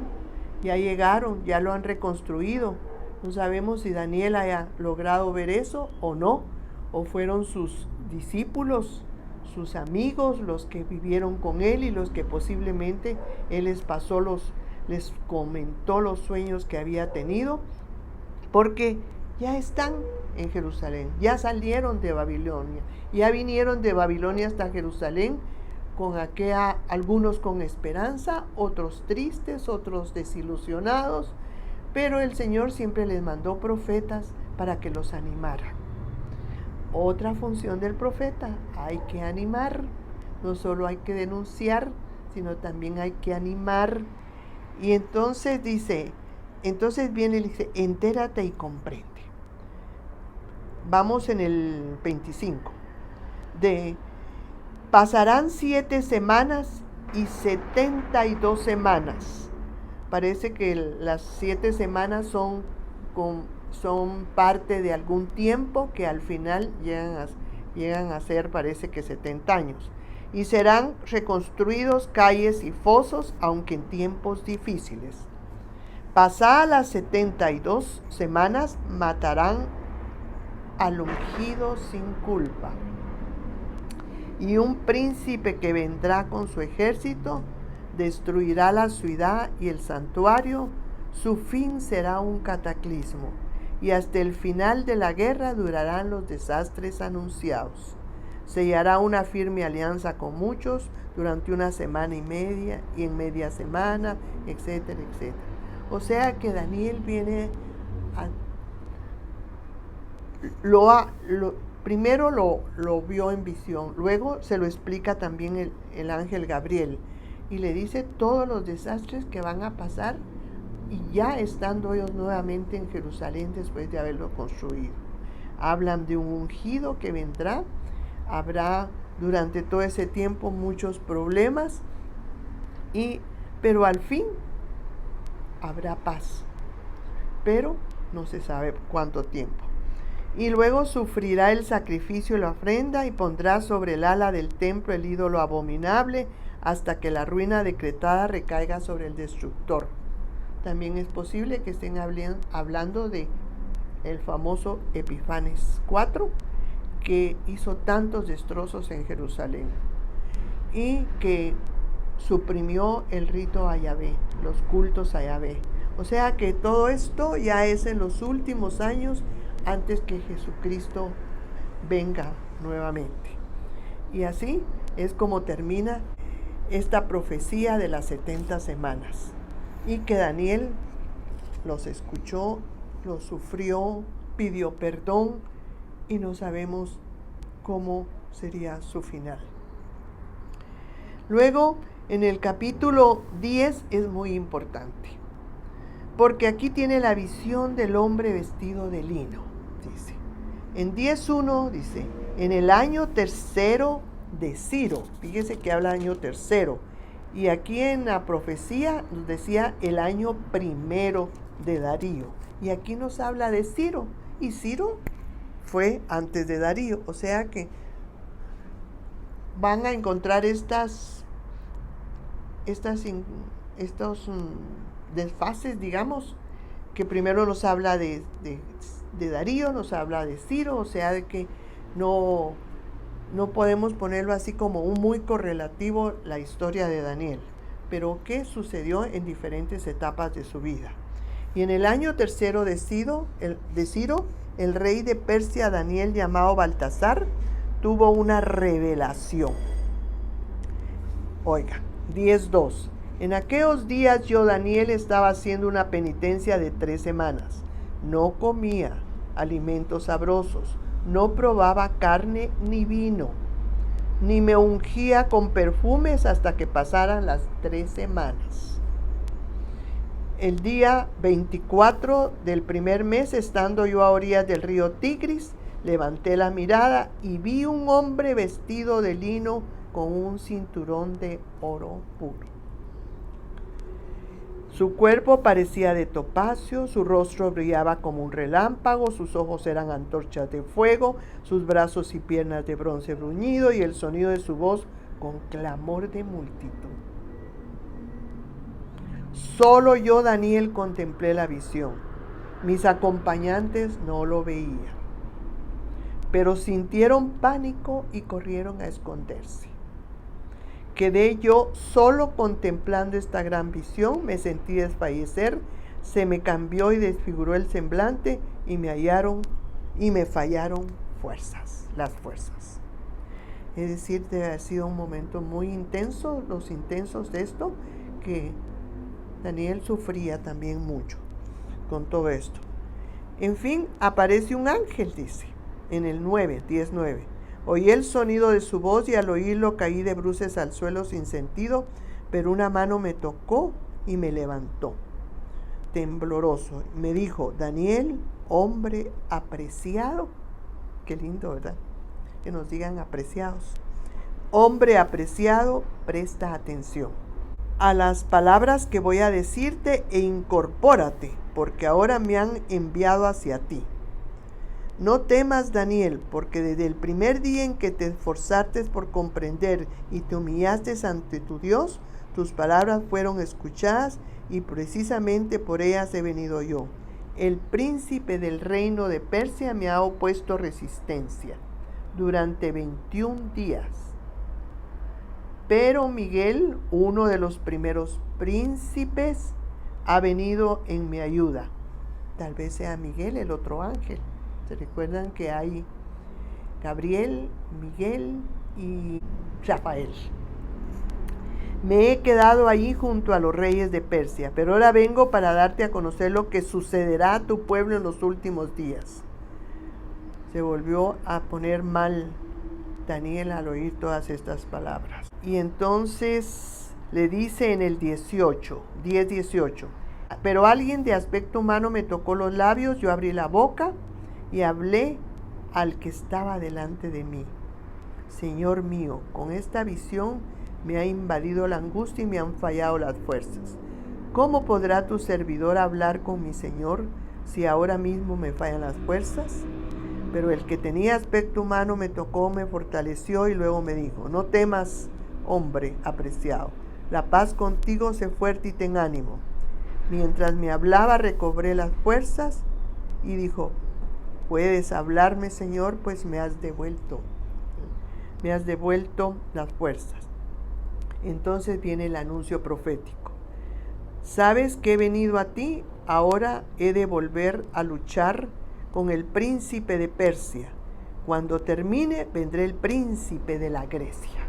ya llegaron, ya lo han reconstruido. No sabemos si Daniel haya logrado ver eso o no, o fueron sus discípulos, sus amigos, los que vivieron con él y los que posiblemente él les comentó los sueños que había tenido, porque ya están en Jerusalén, ya salieron de Babilonia, ya vinieron de Babilonia hasta Jerusalén, algunos con esperanza, otros tristes, otros desilusionados, pero el Señor siempre les mandó profetas para que los animaran. Otra función del profeta, hay que animar, no solo hay que denunciar, sino también hay que animar. Y entonces viene y dice, entérate y comprende. Vamos en el 25. Pasarán 7 semanas y 72 semanas. Parece que las 7 semanas son parte de algún tiempo que al final llegan a ser, parece que 70 años. Y serán reconstruidos calles y fosos, aunque en tiempos difíciles. Pasadas las 72 semanas, matarán al ungido sin culpa. Y un príncipe que vendrá con su ejército destruirá la ciudad y el santuario. Su fin será un cataclismo, y hasta el final de la guerra durarán los desastres anunciados. Sellará una firme alianza con muchos durante 1 semana y media, y en media semana, etcétera, etcétera. O sea que Daniel viene primero lo vio en visión, luego se lo explica también el ángel Gabriel, y le dice todos los desastres que van a pasar, y ya estando ellos nuevamente en Jerusalén después de haberlo construido. Hablan de un ungido que vendrá. Habrá durante todo ese tiempo muchos problemas, pero al fin habrá paz, pero no se sabe cuánto tiempo. Y luego sufrirá el sacrificio y la ofrenda, y pondrá sobre el ala del templo el ídolo abominable, hasta que la ruina decretada recaiga sobre el destructor. También es posible que estén hablando de el famoso Epifanes IV, que hizo tantos destrozos en Jerusalén y que suprimió el rito a Yahvé, los cultos a Yahvé. O sea que todo esto ya es en los últimos años antes que Jesucristo venga nuevamente. Y así es como termina esta profecía de las 70 semanas. Y que Daniel los escuchó, los sufrió, pidió perdón, y no sabemos cómo sería su final. Luego, en el capítulo 10 es muy importante, porque aquí tiene la visión del hombre vestido de lino, dice. En 10:1 dice, en el año tercero de Ciro, fíjese que habla año tercero, y aquí en la profecía nos decía el año primero de Darío, y aquí nos habla de Ciro, y Ciro fue antes de Darío, o sea que van a encontrar estos desfases, digamos, que primero nos habla de Darío, nos habla de Ciro, o sea de que no podemos ponerlo así como un muy correlativo la historia de Daniel, pero que sucedió en diferentes etapas de su vida. Y en el año tercero de Ciro, el rey de Persia, Daniel, llamado Baltasar, tuvo una revelación. Oiga, 10:2. En aquellos días yo, Daniel, estaba haciendo una penitencia de 3 semanas. No comía alimentos sabrosos, no probaba carne ni vino, ni me ungía con perfumes hasta que pasaran las 3 semanas. El día 24 del primer mes, estando yo a orillas del río Tigris, levanté la mirada y vi un hombre vestido de lino con un cinturón de oro puro. Su cuerpo parecía de topacio, su rostro brillaba como un relámpago, sus ojos eran antorchas de fuego, sus brazos y piernas de bronce bruñido y el sonido de su voz con clamor de multitud. Solo yo, Daniel, contemplé la visión. Mis acompañantes no lo veían, pero sintieron pánico y corrieron a esconderse. Quedé yo solo contemplando esta gran visión, me sentí desfallecer, se me cambió y desfiguró el semblante y me fallaron las fuerzas. Es decir, ha sido un momento muy intenso, los intensos de esto, que Daniel sufría también mucho con todo esto. En fin, aparece un ángel, dice, en el 10:9. Oí el sonido de su voz y al oírlo caí de bruces al suelo sin sentido, pero una mano me tocó y me levantó, tembloroso. Me dijo: Daniel, hombre apreciado. Qué lindo, ¿verdad? Que nos digan apreciados. Hombre apreciado, presta atención a las palabras que voy a decirte e incorpórate, porque ahora me han enviado hacia ti. No temas, Daniel, porque desde el primer día en que te esforzaste por comprender y te humillaste ante tu Dios, tus palabras fueron escuchadas y precisamente por ellas he venido yo. El príncipe del reino de Persia me ha opuesto resistencia durante 21 días. Pero Miguel, uno de los primeros príncipes, ha venido en mi ayuda. Tal vez sea Miguel el otro ángel. ¿Se recuerdan que hay Gabriel, Miguel y Rafael? Me he quedado allí junto a los reyes de Persia, pero ahora vengo para darte a conocer lo que sucederá a tu pueblo en los últimos días. Se volvió a poner mal Daniel al oír todas estas palabras. Y entonces le dice en el 10:18, pero alguien de aspecto humano me tocó los labios, yo abrí la boca y hablé al que estaba delante de mí. Señor mío, con esta visión me ha invadido la angustia y me han fallado las fuerzas. ¿Cómo podrá tu servidor hablar con mi Señor si ahora mismo me fallan las fuerzas? Pero el que tenía aspecto humano me tocó, me fortaleció y luego me dijo: no temas, hombre apreciado, la paz contigo, sé fuerte y ten ánimo. Mientras me hablaba recobré las fuerzas y dijo: puedes hablarme, Señor, pues me has devuelto las fuerzas. Entonces viene el anuncio profético. ¿Sabes que he venido a ti? Ahora he de volver a luchar con el príncipe de Persia. Cuando termine, vendré el príncipe de la Grecia.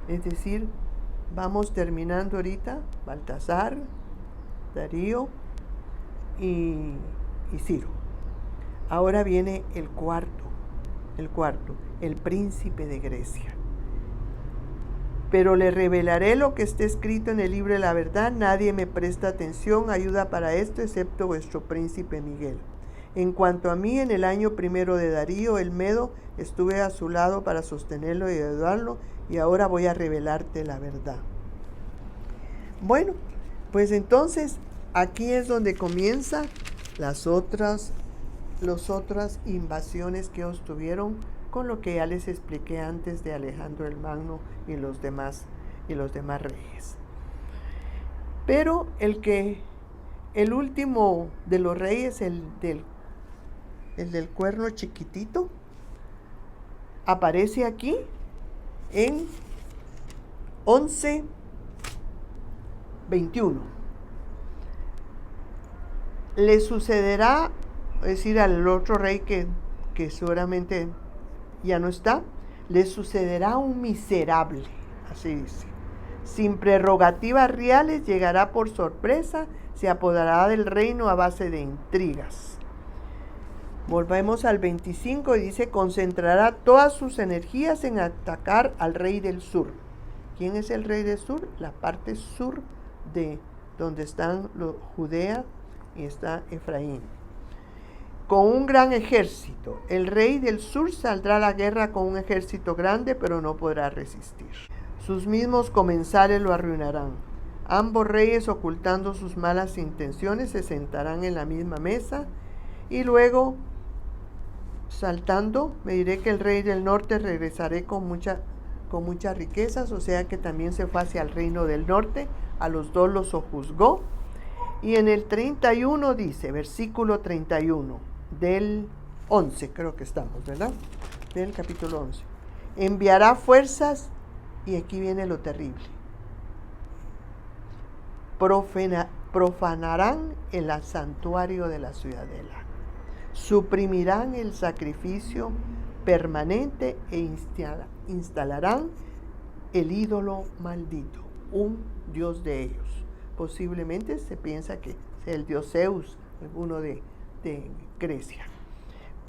Es decir, vamos terminando ahorita Baltasar, Darío y Ciro. Ahora viene el cuarto, el príncipe de Grecia. Pero le revelaré lo que está escrito en el libro de la verdad. Nadie me presta atención, ayuda para esto, excepto vuestro príncipe Miguel. En cuanto a mí, en el año primero de Darío el Medo, estuve a su lado para sostenerlo y ayudarlo, y ahora voy a revelarte la verdad. Bueno, pues entonces aquí es donde comienzan las otras invasiones que ellos tuvieron, con lo que ya les expliqué antes de Alejandro el Magno y los demás reyes. Pero el último de los reyes, el del cuerno chiquitito, aparece aquí en 11:21. Le sucederá, es decir, al otro rey que seguramente ya no está, le sucederá un miserable, así dice. Sin prerrogativas reales, llegará por sorpresa, se apoderará del reino a base de intrigas. Volvemos al 25 y dice: concentrará todas sus energías en atacar al rey del sur. ¿Quién es el rey del sur? La parte sur de donde están Judea y está Efraín. Con un gran ejército. El rey del sur saldrá a la guerra con un ejército grande, pero no podrá resistir. Sus mismos comensales lo arruinarán. Ambos reyes, ocultando sus malas intenciones, se sentarán en la misma mesa y luego, saltando, me diré que el rey del norte regresaré con muchas riquezas, o sea que también se fue hacia el reino del norte, a los dos los sojuzgó. Y en el 31 dice, versículo 31, del 11, creo que estamos, ¿verdad? Del capítulo 11. Enviará fuerzas, y aquí viene lo terrible. Profanarán el santuario de la ciudadela. Suprimirán el sacrificio permanente e instalarán el ídolo maldito, un dios de ellos. Posiblemente se piensa que sea el dios Zeus, alguno de Grecia.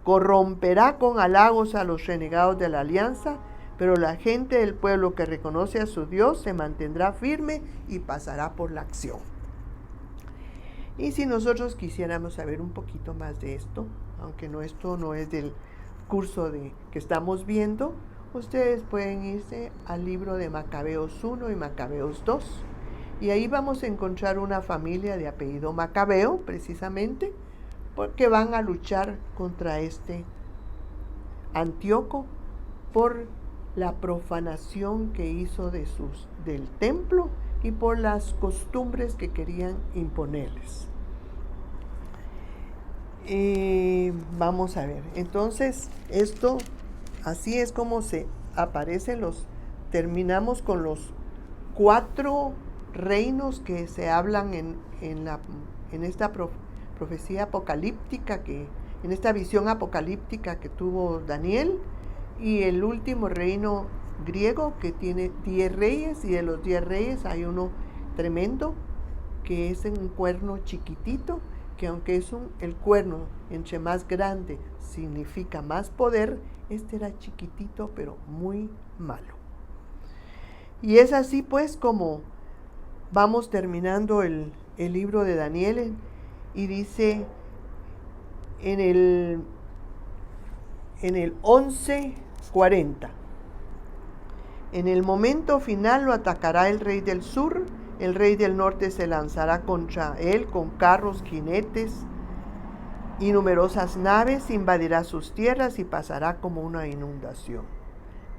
Corromperá con halagos a los renegados de la alianza, pero la gente del pueblo que reconoce a su Dios se mantendrá firme y pasará por la acción. Y si nosotros quisiéramos saber un poquito más de esto, aunque esto no es del curso que estamos viendo, ustedes pueden irse al libro de Macabeos 1 y Macabeos 2. Y ahí vamos a encontrar una familia de apellido Macabeo, precisamente, porque van a luchar contra este Antíoco por la profanación que hizo del templo y por las costumbres que querían imponerles. Vamos a ver, entonces esto, así es como se aparecen terminamos con los 4 reinos que se hablan en esta profecía apocalíptica, en esta visión apocalíptica que tuvo Daniel, y el último reino griego que tiene 10 reyes, y de los 10 reyes hay uno tremendo que es un cuerno chiquitito, que aunque es el cuerno entre más grande significa más poder, este era chiquitito pero muy malo. Y es así pues como vamos terminando el libro de Daniel, y dice en el 11:40, en el momento final lo atacará el rey del sur, el rey del norte se lanzará contra él con carros, jinetes y numerosas naves, invadirá sus tierras y pasará como una inundación.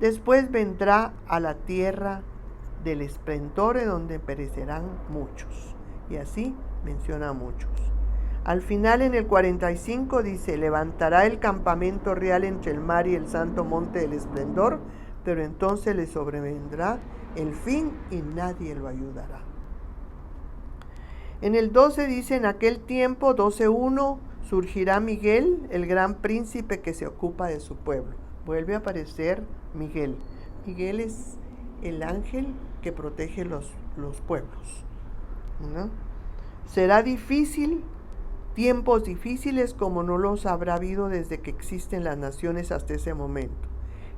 Después vendrá a la tierra del esplendor, donde perecerán muchos. Y así menciona a muchos. Al final, en el 45, dice, levantará el campamento real entre el mar y el santo monte del esplendor, pero entonces le sobrevendrá el fin y nadie lo ayudará. En el 12 dice, en aquel tiempo, 12:1, surgirá Miguel, el gran príncipe que se ocupa de su pueblo. Vuelve a aparecer Miguel. Miguel es el ángel que protege los pueblos, ¿no? Será difícil, tiempos difíciles como no los habrá habido desde que existen las naciones hasta ese momento.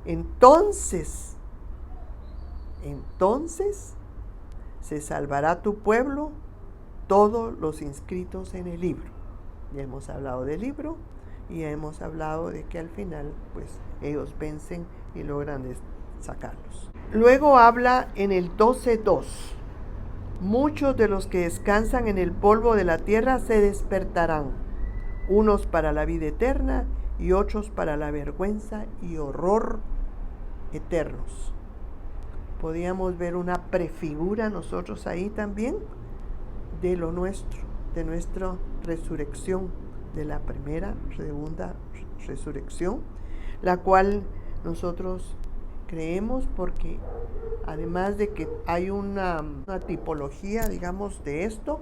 Entonces se salvará tu pueblo, todos los inscritos en el libro. Ya hemos hablado del libro y ya hemos hablado de que al final pues ellos vencen y logran sacarlos. Luego habla en el 12:2. Muchos de los que descansan en el polvo de la tierra se despertarán, unos para la vida eterna y otros para la vergüenza y horror eternos. Podíamos ver una prefigura nosotros ahí también de lo nuestro, de nuestra resurrección, de la primera, segunda resurrección, la cual nosotros creemos porque además de que hay una tipología, digamos, de esto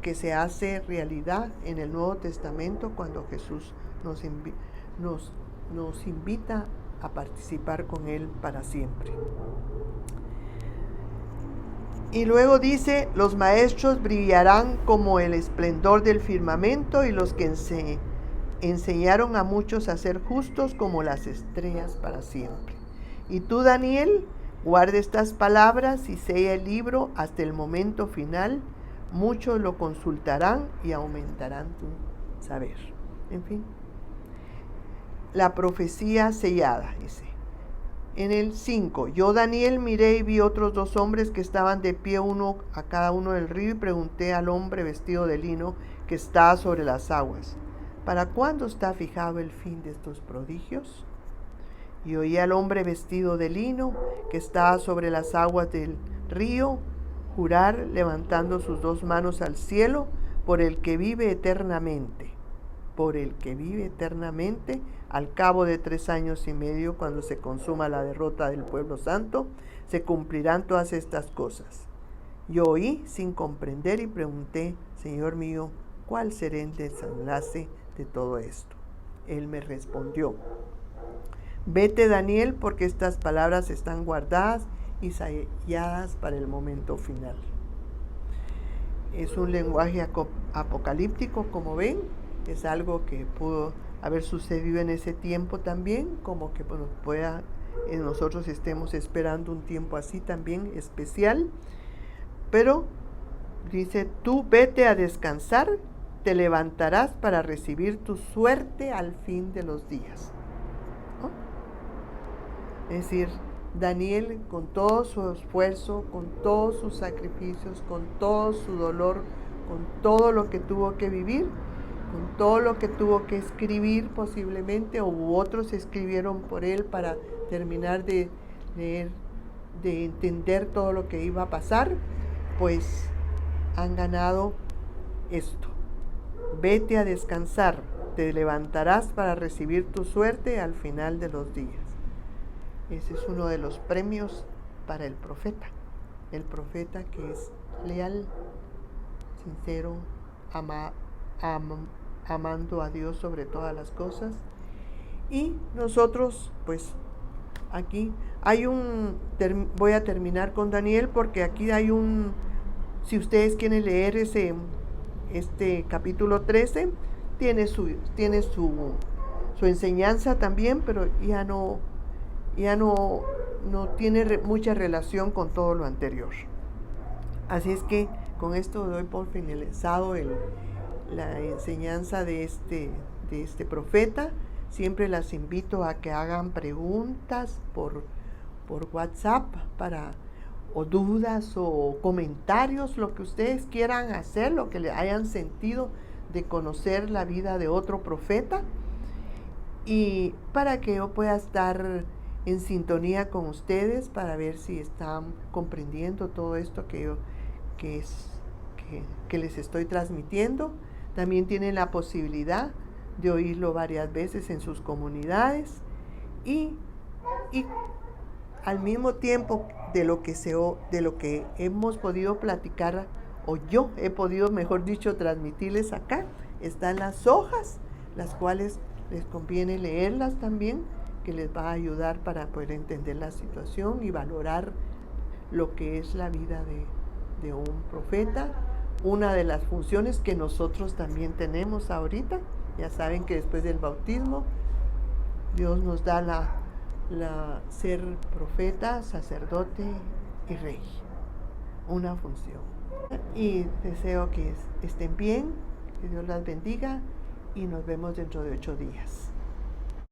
que se hace realidad en el Nuevo Testamento cuando Jesús nos invita a participar con Él para siempre. Y luego dice, los maestros brillarán como el esplendor del firmamento y los que enseñaron a muchos a ser justos como las estrellas para siempre. Y tú, Daniel, guarda estas palabras y sella el libro hasta el momento final, muchos lo consultarán y aumentarán tu saber. En fin, la profecía sellada, dice. En el 5, yo Daniel miré y vi otros 2 hombres que estaban de pie, uno a cada uno del río, y pregunté al hombre vestido de lino que está sobre las aguas, ¿para cuándo está fijado el fin de estos prodigios? Y oí al hombre vestido de lino que estaba sobre las aguas del río jurar levantando sus 2 manos al cielo por el que vive eternamente. Por el que vive eternamente, al cabo de 3 años y medio, cuando se consuma la derrota del pueblo santo, se cumplirán todas estas cosas. Yo oí sin comprender y pregunté, Señor mío, ¿cuál será el desenlace de todo esto? Él me respondió, vete, Daniel, porque estas palabras están guardadas y selladas para el momento final. Es un lenguaje apocalíptico, como ven, es algo que pudo haber sucedido en ese tiempo también, como que nosotros estemos esperando un tiempo así también especial. Pero dice, tú vete a descansar, te levantarás para recibir tu suerte al fin de los días. ¿No? Es decir, Daniel, con todo su esfuerzo, con todos sus sacrificios, con todo su dolor, con todo lo que tuvo que vivir, con todo lo que tuvo que escribir posiblemente, o otros escribieron por él para terminar de leer, de entender todo lo que iba a pasar, pues han ganado esto. Vete a descansar, te levantarás para recibir tu suerte al final de los días. Ese es uno de los premios para el profeta que es leal, sincero, amando a Dios sobre todas las cosas. Y nosotros, pues, aquí hay voy a terminar con Daniel, porque aquí hay si ustedes quieren leer este capítulo 13, tiene su enseñanza también, pero ya no tiene mucha relación con todo lo anterior. Así es que con esto doy por finalizado la enseñanza de este profeta. Siempre las invito a que hagan preguntas por WhatsApp o dudas o comentarios, lo que ustedes quieran hacer, lo que le hayan sentido de conocer la vida de otro profeta, y para que yo pueda estar en sintonía con ustedes para ver si están comprendiendo todo esto que les estoy transmitiendo. También tienen la posibilidad de oírlo varias veces en sus comunidades y al mismo tiempo de lo que hemos podido platicar, o yo he podido, mejor dicho, transmitirles acá, están las hojas, las cuales les conviene leerlas también, que les va a ayudar para poder entender la situación y valorar lo que es la vida de un profeta. Una de las funciones que nosotros también tenemos ahorita, ya saben que después del bautismo Dios nos da la ser profeta, sacerdote y rey, una función. Y deseo que estén bien, que Dios las bendiga y nos vemos dentro de 8 días.